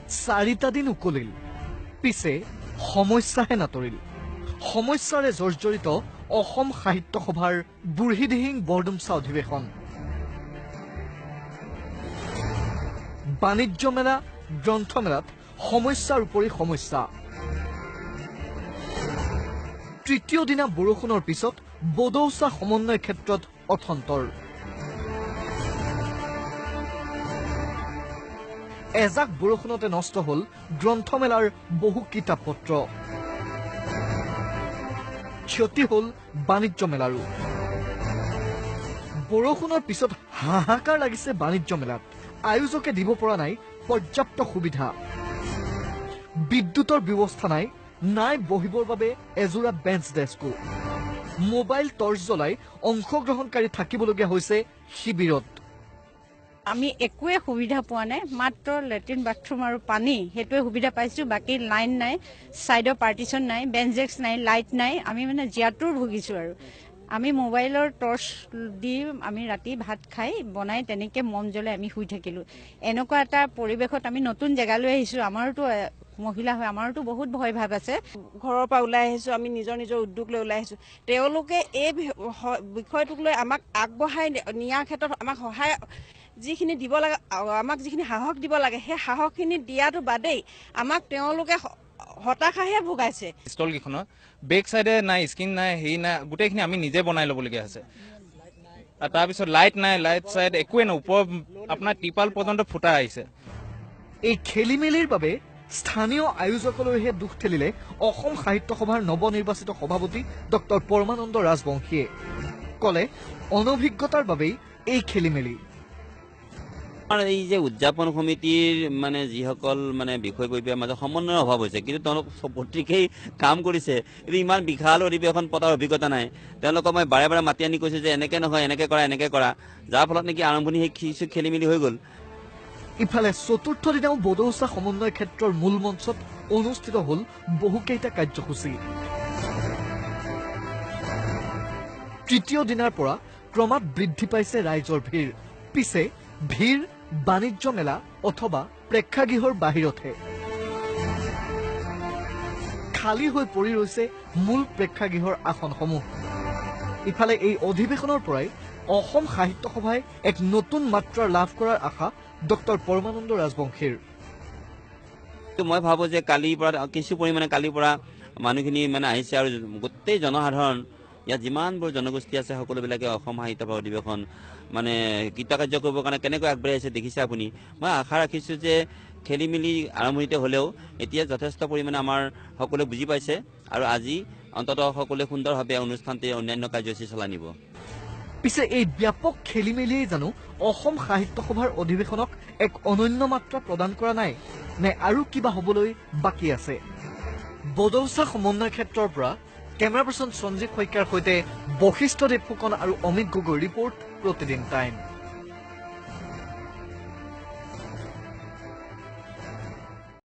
4টা দিন উকলিল, পিছে সমস্যাহে নাতৰিল। সমস্যাৰে জৰ্জৰিত অসম সাহিত্য সভাৰ বুঢ়ীদিহিং বৰডুমচা অধিৱেশন। বাণিজ্য মেলা, গ্ৰন্থমেলাত সমস্যাৰ উপৰি সমস্যা। তৃতীয় দিনা বৰষুণৰ পিছত বদৌচা সমন্বয় ক্ষেত্ৰত অথন্তৰ। এজাক বৰষুণতে নষ্ট হ'ল গ্ৰন্থমেলাৰ বহু কিতাপ পত্ৰ। ক্ষতি হ'ল বাণিজ্য মেলাৰো। বৰষুণৰ পিছত হাহাকাৰ লাগিছে বাণিজ্য মেলাত। আয়োজকে দিব পৰা নাই পৰ্যাপ্ত সুবিধা। বিদ্যুতৰ ব্যৱস্থা নাই, নাই বহিবৰ বাবে এযোৰা বেঞ্চ ডেস্কো। মোবাইল টৰ্চ জ্বলাই অংশগ্ৰহণকাৰী থাকিবলগীয়া হৈছে শিবিৰত। আমি একোৱে সুবিধা পোৱা নাই, মাত্ৰ লেট্ৰিন বাথৰুম আৰু পানী, সেইটোৱে সুবিধা পাইছোঁ। বাকী লাইন নাই, ছাইডৰ পাৰ্টিশ্যন নাই, বেঞ্চ ডেস্ক নাই, লাইট নাই। আমি মানে জীয়াতুৰ ভুগিছোঁ আৰু। আমি মোবাইলৰ টৰ্চ দি আমি ৰাতি ভাত খাই বনাই তেনেকৈ মম জ্বলাই আমি শুই থাকিলোঁ। এনেকুৱা এটা পৰিৱেশত আমি নতুন জেগালৈ আহিছোঁ। আমাৰোতো মহিলা হয়, আমাৰোতো বহুত ভয় ভাৱ আছে। ঘৰৰ পৰা ওলাই আহিছোঁ, আমি নিজৰ উদ্যোগ লৈ ওলাই আহিছোঁ। তেওঁলোকে এই বিষয়টোক লৈ আমাক আগবঢ়াই নিয়াৰ ক্ষেত্ৰত আমাক সহায় যিখিনি দিব লাগে, আমাক যিখিনি সাহস দিব লাগে, সেই সাহসখিনি দিয়াটো বাদেই আমাক তেওঁলোকে হতাশাহে ভোগাইছে। ষ্টলকেইখনৰ বেক চাইডে নাই, স্ক্ৰীন নাই, হেৰি নাই, গোটেইখিনি আমি নিজে বনাই ল'বলগীয়া হৈছে। তাৰপিছত লাইট নাই, লাইট চাইড একোৱে নাই, ওপৰ আপোনাৰ টিপাল পৰ্যন্ত ফুটা আহিছে। এই খেলি মেলিৰ বাবে স্থানীয় আয়োজকলৈহে দুখ ঠেলিলে অসম সাহিত্য সভাৰ নৱনিৰ্বাচিত সভাপতি ডক্টৰ পৰমানন্দ ৰাজবংশীয়ে। ক'লে অনভিজ্ঞতাৰ বাবেই এই খেলি মেলি। এই যে উদযাপন সমিতিৰ মানে যিসকল মানে বিষয়ববীয়াৰ মাজত সমন্বয়ৰ অভাৱ হৈছে, কিন্তু তেওঁলোক প্ৰত্যেকেই কাম কৰিছে, কিন্তু ইমান বিশাল অধিৱেশন পতাৰ অভিজ্ঞতা নাই। তেওঁলোকক মই বাৰে বাৰে মাতি আনি কৈছোঁ যে এনেকৈ নহয়, এনেকৈ কৰা, যাৰ ফলত নেকি আৰম্ভণি সেই খেলি মেলি হৈ গ'ল। ইফালে চতুৰ্থ দিনাও বদৌচা সমন্বয় ক্ষেত্ৰৰ মূল মঞ্চত অনুষ্ঠিত হ'ল বহুকেইটা কাৰ্যসূচী। তৃতীয় দিনাৰ পৰা ক্ৰমাৎ বৃদ্ধি পাইছে ৰাইজৰ ভিৰ। পিছে ভিৰ বাণিজ্য মেলা অথবা প্ৰেক্ষাগৃহৰ বাহিৰতহে। খালী হৈ পৰি ৰৈছে মূল প্ৰেক্ষাগৃহৰ আসনসমূহ। ইফালে এই অধিৱেশনৰ পৰাই অসম সাহিত্য সভাই এক নতুন মাত্ৰা লাভ কৰাৰ আশা ডক্টৰ পৰমানন্দ ৰাজবংশীৰ। মই ভাবোঁ যে কালিৰ পৰা কিছু পৰিমাণে মানুহখিনি মানে আহিছে, আৰু গোটেই জনসাধাৰণ ইয়াত যিমানবোৰ জনগোষ্ঠী আছে সকলোবিলাকে অসম সাহিত্য সভা অধিৱেশন মানে কৃতকাৰ্য কৰিবৰ কাৰণে কেনেকৈ আগবাঢ়ি আছে দেখিছে আপুনি। মই আশা ৰাখিছোঁ যে খেলি মেলি আৰম্ভণিতে হ'লেও এতিয়া যথেষ্ট পৰিমাণে আমাৰ সকলোৱে বুজি পাইছে, আৰু আজি অন্ততঃ সকলোৱে সুন্দৰভাৱে অনুষ্ঠানটি অন্যান্য কাৰ্যসূচী চলাই নিব। পিছে এই ব্যাপক খেলি মেলিয়েই জানো অসম সাহিত্য সভাৰ অধিৱেশনক এক অনন্য মাত্ৰা প্ৰদান কৰা নাই, নে আৰু কিবা হ'বলৈ বাকী আছে? বদৌচা সমন্বয় ক্ষেত্ৰৰ পৰা কেমেৰা পাৰ্চন সঞ্জীৱ শইকীয়াৰ সৈতে বশিষ্ঠদেৱ ফুকন আৰু অমিত গগৈ ৰিপৰ্ট, প্ৰতিদিন টাইম।